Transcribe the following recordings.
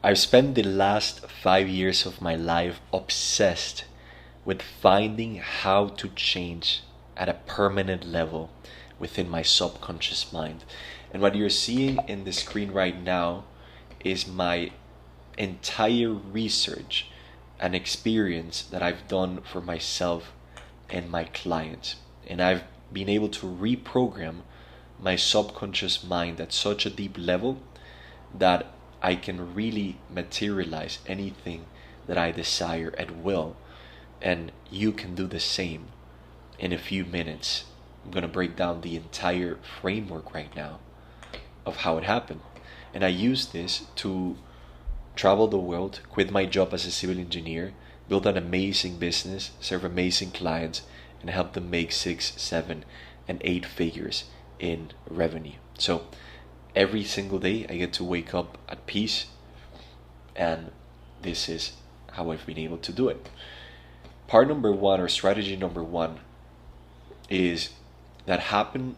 I've spent the last 5 years of my life obsessed with finding how to change at a permanent level within my subconscious mind. And what you're seeing in the screen right now is my entire research and experience that I've done for myself and my clients. And I've been able to reprogram my subconscious mind at such a deep level that I can really materialize anything that I desire at will. And you can do the same in a few minutes. I'm going to break down the entire framework right now of how it happened. And I use this to travel the world, quit my job as a civil engineer, build an amazing business, serve amazing clients, and help them make 6, 7, and 8 figures in revenue. So every single day I get to wake up at peace, and this is how I've been able to do it. Part number one, or strategy number one, is that happened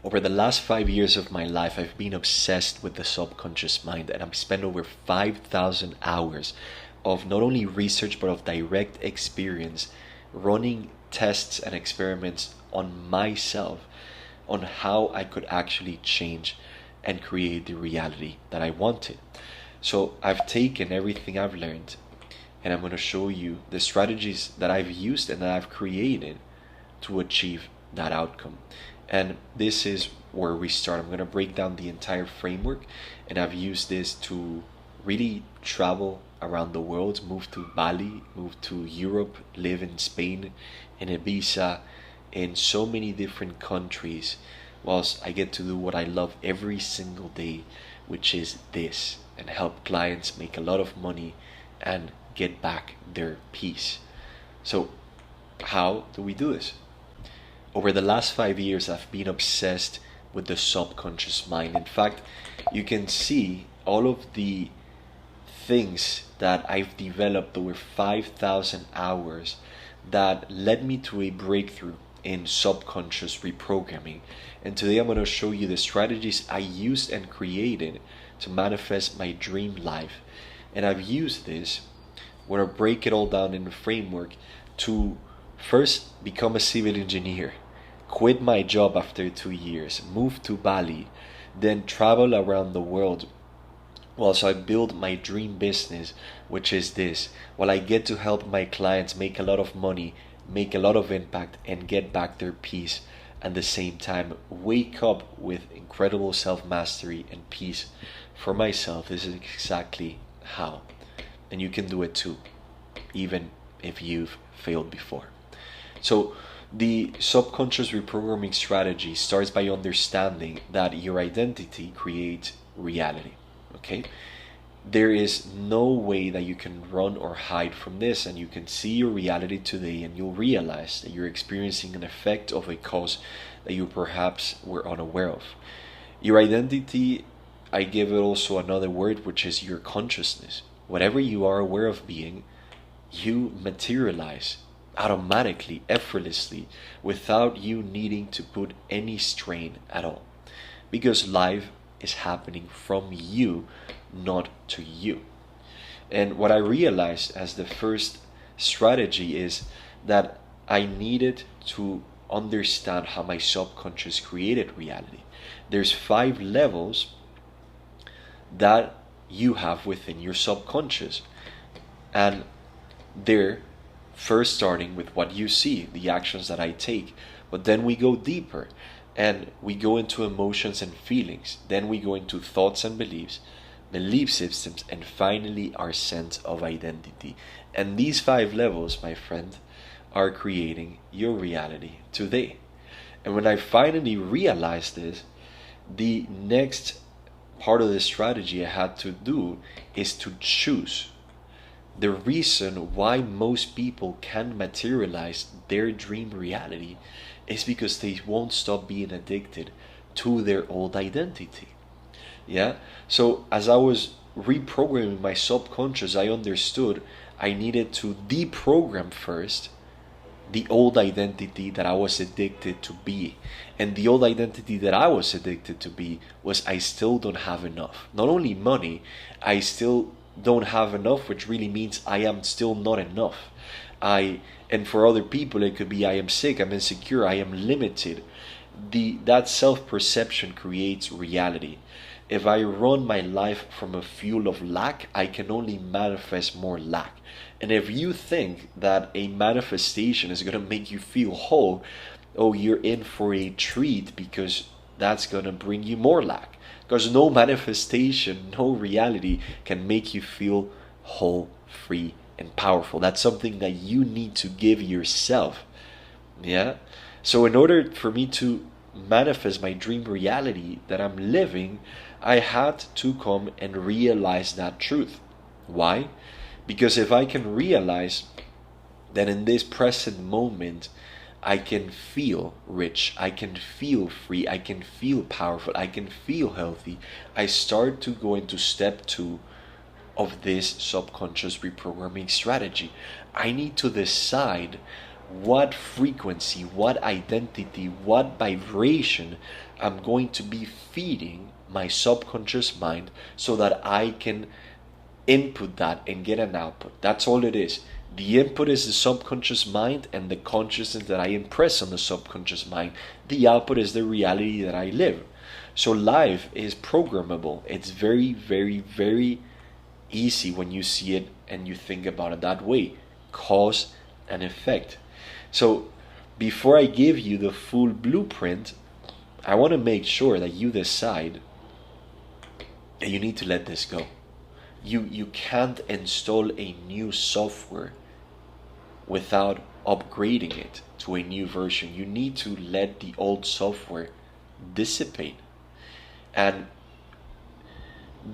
over the last 5 years of my life. I've been obsessed with the subconscious mind, and I've spent over 5,000 hours of not only research but of direct experience running tests and experiments on myself on how I could actually change and create the reality that I wanted. So I've taken everything I've learned, and I'm going to show you the strategies that I've used and that I've created to achieve that outcome. And this is where we start. I'm going to break down the entire framework, and I've used this to really travel around the world, move to Bali, move to Europe, live in Spain, in Ibiza, in so many different countries, whilst I get to do what I love every single day, which is this, and help clients make a lot of money and get back their peace. So how do we do this? Over the last 5 years, I've been obsessed with the subconscious mind. In fact, you can see all of the things that I've developed over 5,000 hours that led me to a breakthrough in subconscious reprogramming. And today I'm going to show you the strategies I used and created to manifest my dream life. And I've used this, I'm going to break it all down in the framework, to first become a civil engineer, quit my job after 2 years, move to Bali, then travel around the world whilst I build my dream business, which is this, while I get to help my clients make a lot of money, make a lot of impact, and get back their peace, at the same time wake up with incredible self-mastery and peace for myself. This is exactly how. And you can do it too, even if you've failed before. So the subconscious reprogramming strategy starts by understanding that your identity creates reality. Okay? There is no way that you can run or hide from this, and you can see your reality today, and you'll realize that you're experiencing an effect of a cause that you perhaps were unaware of. Your identity, I give it also another word, which is your consciousness. Whatever you are aware of being, you materialize automatically, effortlessly, without you needing to put any strain at all. Because life is happening from you, not to you. And what I realized as the first strategy is that I needed to understand how my subconscious created reality. There's 5 levels that you have within your subconscious, and they're first starting with what you see, the actions that I take, but then we go deeper and we go into emotions and feelings, then we go into thoughts and beliefs, belief systems, and finally our sense of identity. And these 5 levels, my friend, are creating your reality today. And when I finally realized this, the next part of the strategy I had to do is to choose. The reason why most people can materialize their dream reality is because they won't stop being addicted to their old identity. Yeah? So as I was reprogramming my subconscious, I understood I needed to deprogram first the old identity that I was addicted to be. And the old identity that I was addicted to be was I still don't have enough. Not only money, I still don't have enough, which really means I am still not enough. And for other people it could be I am sick, I'm insecure, I am limited. That self-perception creates reality. If I run my life from a fuel of lack, I can only manifest more lack. And if you think that a manifestation is going to make you feel whole, oh, you're in for a treat, because that's going to bring you more lack. Because no manifestation, no reality can make you feel whole, free, and powerful. That's something that you need to give yourself. Yeah? So in order for me to manifest my dream reality that I'm living, I had to come and realize that truth. Why? Because if I can realize that in this present moment I can feel rich, I can feel free, I can feel powerful, I can feel healthy, I start to go into step 2 of this subconscious reprogramming strategy. I need to decide what frequency, what identity, what vibration I'm going to be feeding my subconscious mind so that I can input that and get an output. That's all it is. The input is the subconscious mind and the consciousness that I impress on the subconscious mind. The output is the reality that I live. So life is programmable. It's very, very, very easy when you see it and you think about it that way. Cause and effect. So before I give you the full blueprint, I want to make sure that you decide that you need to let this go. You can't install a new software without upgrading it to a new version. You need to let the old software dissipate. And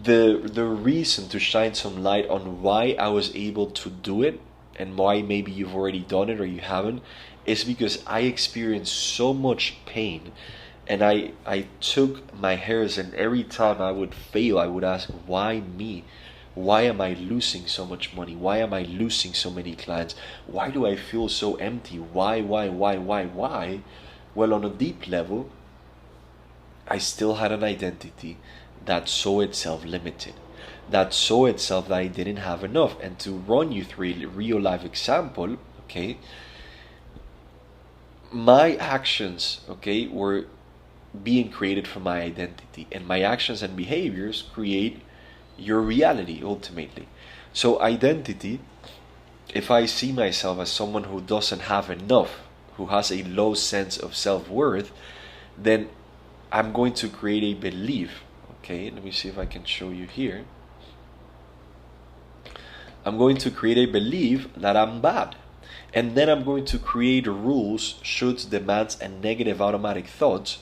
the reason to shine some light on why I was able to do it, and why maybe you've already done it or you haven't, is because I experienced so much pain. And I took my hairs, and every time I would fail, I would ask, why me? Why am I losing so much money? Why am I losing so many clients? Why do I feel so empty? Why? Well, on a deep level, I still had an identity that saw itself limited, that saw itself that I didn't have enough. And to run you through a real life example, okay, my actions, okay, were being created from my identity, and my actions and behaviors create your reality ultimately. So identity, if I see myself as someone who doesn't have enough, who has a low sense of self-worth, then I'm going to create a belief. Okay, let me see if I can show you here. I'm going to create a belief that I'm bad. And then I'm going to create rules, shoulds, demands, and negative automatic thoughts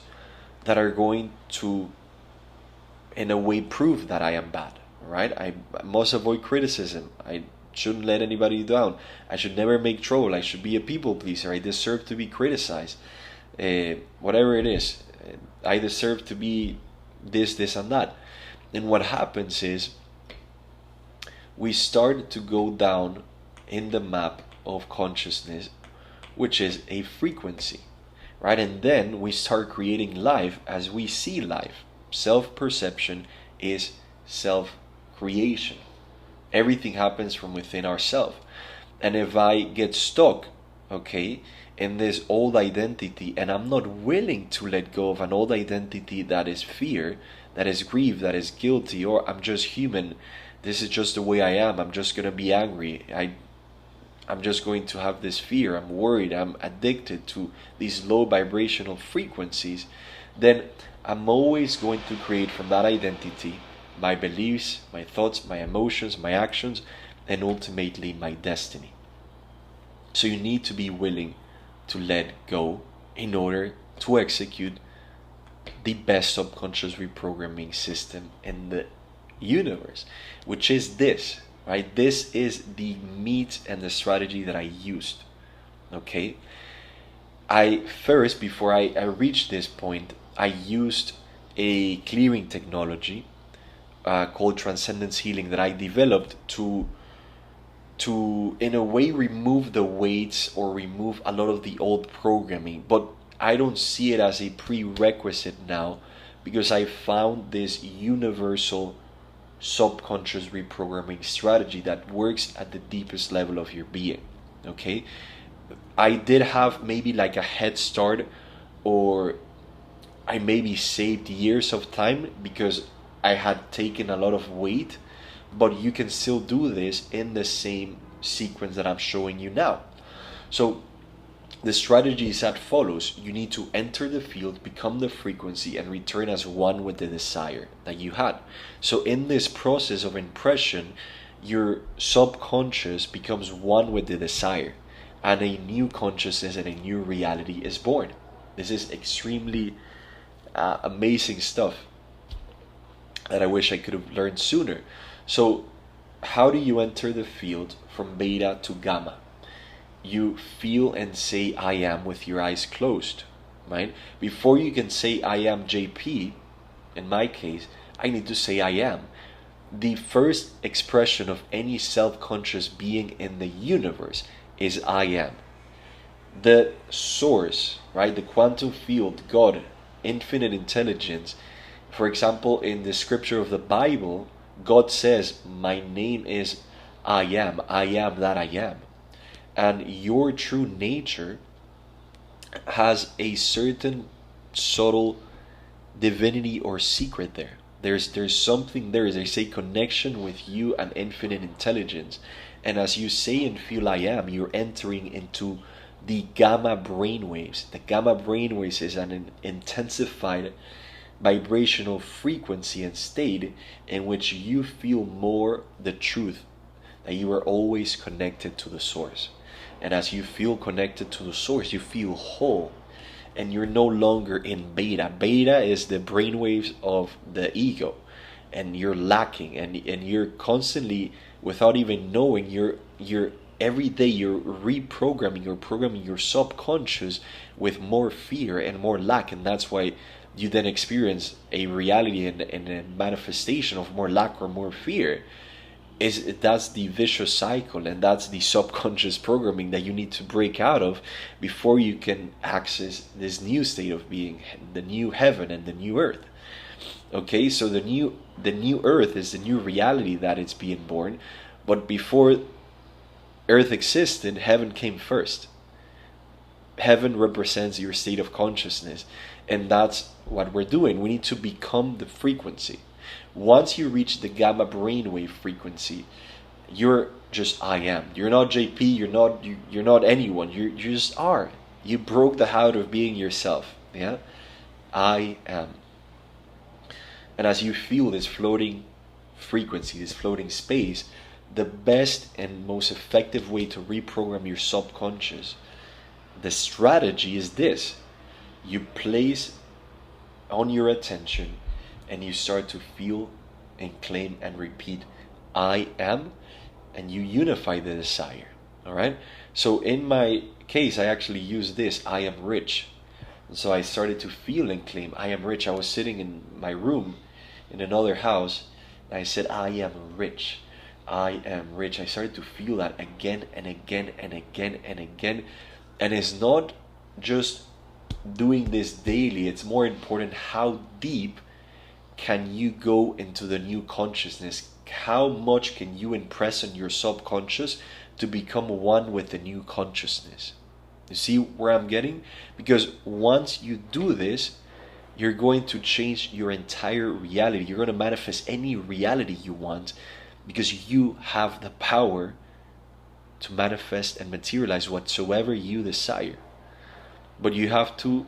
that are going to, in a way, prove that I am bad, right? I must avoid criticism. I shouldn't let anybody down. I should never make trouble. I should be a people pleaser. I deserve to be criticized. Whatever it is, I deserve to be this, and that. And what happens is we start to go down in the map of consciousness, which is a frequency. Right? And then we start creating life as we see life. Self-perception is self-creation. Everything happens from within ourselves. And if I get stuck, okay, in this old identity, and I'm not willing to let go of an old identity that is fear, that is grief, that is guilty, or I'm just human, this is just the way I am, I'm just going to be angry, I'm just going to have this fear, I'm worried, I'm addicted to these low vibrational frequencies, then I'm always going to create from that identity my beliefs, my thoughts, my emotions, my actions, and ultimately my destiny. So you need to be willing to let go in order to execute the best subconscious reprogramming system in the universe, which is this. Right, this is the meat and the strategy that I used. Okay, I first, before I reached this point, I used a clearing technology called transcendence healing that I developed to to in a way remove the weights or remove a lot of the old programming, but I don't see it as a prerequisite now, because I found this universal subconscious reprogramming strategy that works at the deepest level of your being. Okay, I did have maybe like a head start, or I maybe saved years of time because I had taken a lot of weight, but you can still do this in the same sequence that I'm showing you now. So the strategy is as follows. You need to enter the field, become the frequency, and return as one with the desire that you had. So in this process of impression, your subconscious becomes one with the desire, and a new consciousness and a new reality is born. This is extremely amazing stuff that I wish I could have learned sooner. So how do you enter the field from beta to gamma? You feel and say I am with your eyes closed, right? Before you can say I am JP, in my case, I need to say I am. The first expression of any self-conscious being in the universe is I am. The source, right? The quantum field, God, infinite intelligence. For example, in the scripture of the Bible, God says, my name is I am that I am. And your true nature has a certain subtle divinity or secret there. There's something there. There's a connection with you and infinite intelligence. And as you say and feel I am, you're entering into the gamma brainwaves. The gamma brainwaves is an intensified vibrational frequency and state in which you feel more the truth, that you are always connected to the source. And as you feel connected to the source, you feel whole, and you're no longer in beta. Beta is the brainwaves of the ego, and you're lacking, and you're constantly, without even knowing, you're every day you're reprogramming, you're programming your subconscious with more fear and more lack, and that's why you then experience a reality and a manifestation of more lack or more fear. That's the vicious cycle, and that's the subconscious programming that you need to break out of before you can access this new state of being, the new heaven and the new earth. Okay, so the new earth is the new reality that it's being born, but before earth existed, heaven came first. Heaven represents your state of consciousness, and that's what we're doing. We need to become the frequency. Once you reach the gamma brainwave frequency, you're just I am. You're not JP. You're not anyone. You just are. You broke the habit of being yourself. Yeah, I am. And as you feel this floating frequency, this floating space, the best and most effective way to reprogram your subconscious, the strategy is this: you place on your attention, and you start to feel and claim and repeat I am, and you unify the desire. All right, so in my case, I actually use this: I am rich. And so I started to feel and claim I am rich. I was sitting in my room in another house, and I said I am rich, I am rich. I started to feel that again and again and again and again. And it's not just doing this daily, it's more important how deep can you go into the new consciousness. How much can you impress on your subconscious to become one with the new consciousness? You see where I'm getting? Because once you do this, you're going to change your entire reality. You're going to manifest any reality you want, because you have the power to manifest and materialize whatsoever you desire. But you have to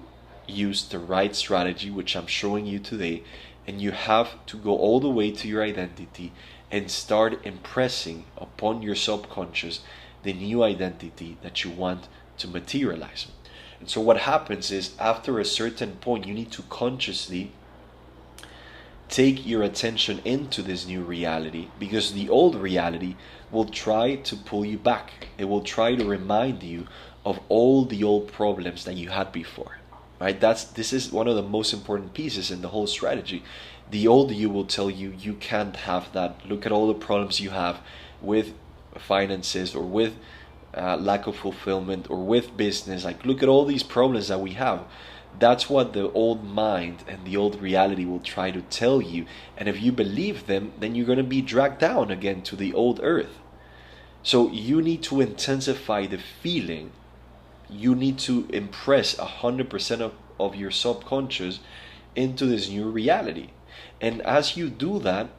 use the right strategy, which I'm showing you today, and you have to go all the way to your identity and start impressing upon your subconscious the new identity that you want to materialize. And so what happens is, after a certain point, you need to consciously take your attention into this new reality, because the old reality will try to pull you back. It will try to remind you of all the old problems that you had before. Right? This is one of the most important pieces in the whole strategy. The old you will tell you you can't have that. Look at all the problems you have with finances, or with lack of fulfillment, or with business. Like, look at all these problems that we have. That's what the old mind and the old reality will try to tell you. And if you believe them, then you're going to be dragged down again to the old earth. So you need to intensify the feeling. You need to impress 100% of your subconscious into this new reality. And as you do that,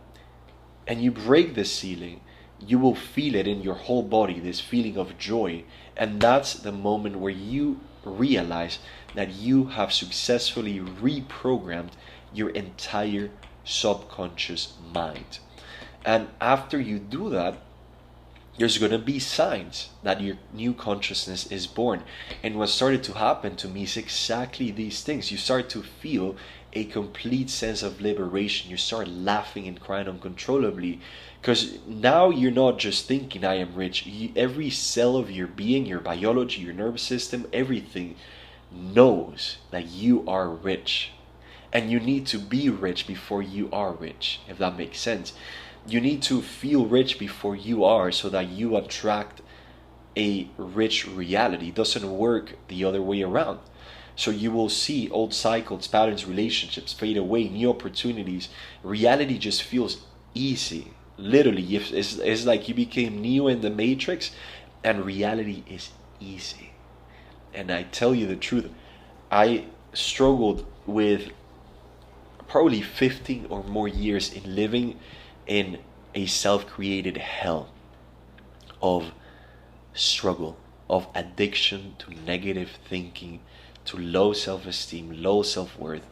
and you break the ceiling, you will feel it in your whole body, this feeling of joy. And that's the moment where you realize that you have successfully reprogrammed your entire subconscious mind. And after you do that, there's going to be signs that your new consciousness is born. And what started to happen to me is exactly these things. You start to feel a complete sense of liberation. You start laughing and crying uncontrollably, because now you're not just thinking, I am rich. Every cell of your being, your biology, your nervous system, everything knows that you are rich. And you need to be rich before you are rich, if that makes sense. You need to feel rich before you are, so that you attract a rich reality. It doesn't work the other way around. So you will see old cycles, patterns, relationships fade away, new opportunities. Reality just feels easy. Literally, it's like you became Neo in the Matrix, and reality is easy. And I tell you the truth, I struggled with probably 15 or more years in living in a self-created hell of struggle, of addiction to negative thinking, to low self-esteem, low self-worth,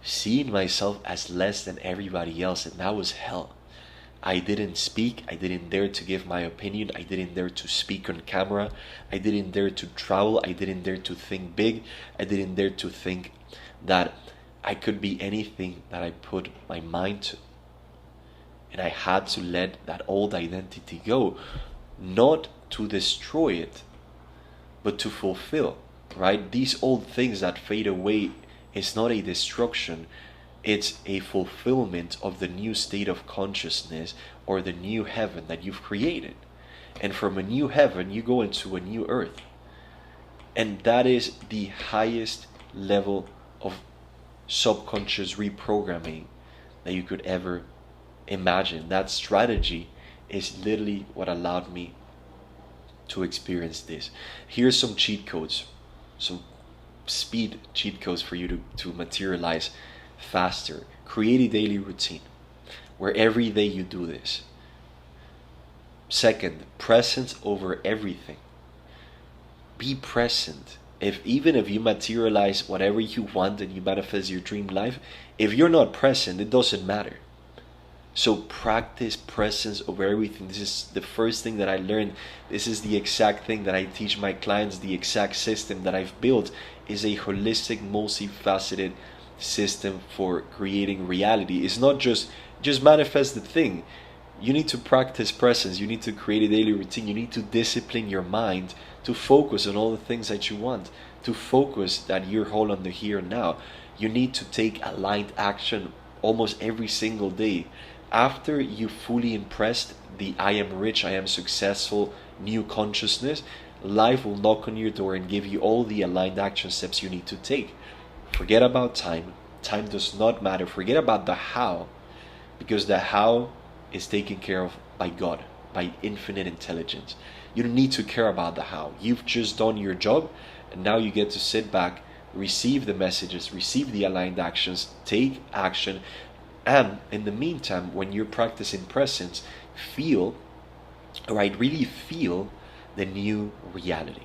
seeing myself as less than everybody else. And that was hell. I didn't speak. I didn't dare to give my opinion. I didn't dare to speak on camera. I didn't dare to travel. I didn't dare to think big. I didn't dare to think that I could be anything that I put my mind to. And I had to let that old identity go, not to destroy it, but to fulfill, right? These old things that fade away is not a destruction. It's a fulfillment of the new state of consciousness, or the new heaven that you've created. And from a new heaven, you go into a new earth. And that is the highest level of subconscious reprogramming that you could ever imagine. That strategy is literally what allowed me to experience this. Here's some cheat codes, some speed cheat codes for you to materialize faster. Create a daily routine where every day you do this. Second, presence over everything. Be present. Even if you materialize whatever you want and you manifest your dream life, if you're not present, it doesn't matter. So practice presence over everything. This is the first thing that I learned. This is the exact thing that I teach my clients. The exact system that I've built is a holistic, multifaceted system for creating reality. It's not just manifest the thing. You need to practice presence. You need to create a daily routine. You need to discipline your mind to focus on all the things that you want, to focus that you're whole on the here and now. You need to take aligned action almost every single day. After you fully impressed the I am rich, I am successful new consciousness, life will knock on your door and give you all the aligned action steps you need to take. Forget about time. Time does not matter. Forget about the how, because the how is taken care of by God, by infinite intelligence. You don't need to care about the how. You've just done your job, and now you get to sit back, receive the messages, receive the aligned actions, take action, and in the meantime, when you're practicing presence, really feel the new reality.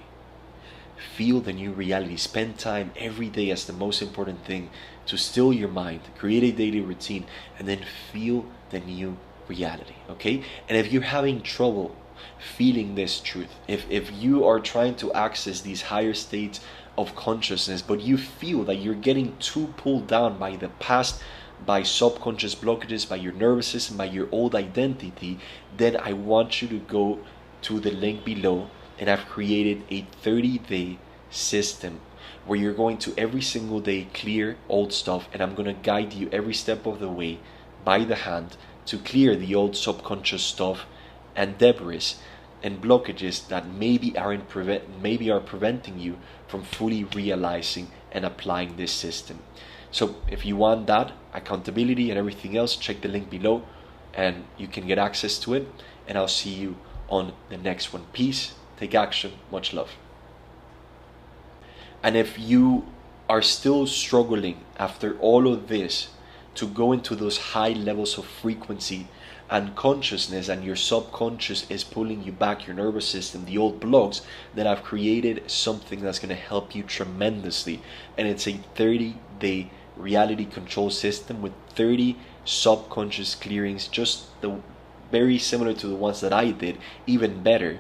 Feel the new reality. Spend time every day as the most important thing to still your mind, create a daily routine, and then feel the new reality, okay? And if you're having trouble feeling this truth, if you are trying to access these higher states of consciousness, but you feel that you're getting too pulled down by the past, by subconscious blockages, by your nervous system, by your old identity, then I want you to go to the link below, and I've created a 30-day system where you're going to every single day clear old stuff, and I'm going to guide you every step of the way by the hand to clear the old subconscious stuff and debris and blockages that maybe are preventing you from fully realizing and applying this system. So if you want that accountability and everything else, check the link below and you can get access to it. And I'll see you on the next one. Peace, take action, much love. And if you are still struggling after all of this to go into those high levels of frequency and consciousness, and your subconscious is pulling you back, your nervous system, the old blocks, then I've created something that's going to help you tremendously. And it's a 30-day reality control system with 30 subconscious clearings, just very similar to the ones that I did, even better.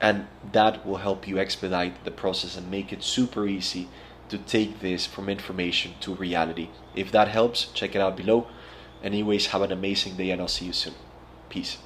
And that will help you expedite the process and make it super easy to take this from information to reality. If that helps, check it out below. Anyways, have an amazing day and I'll see you soon. Peace.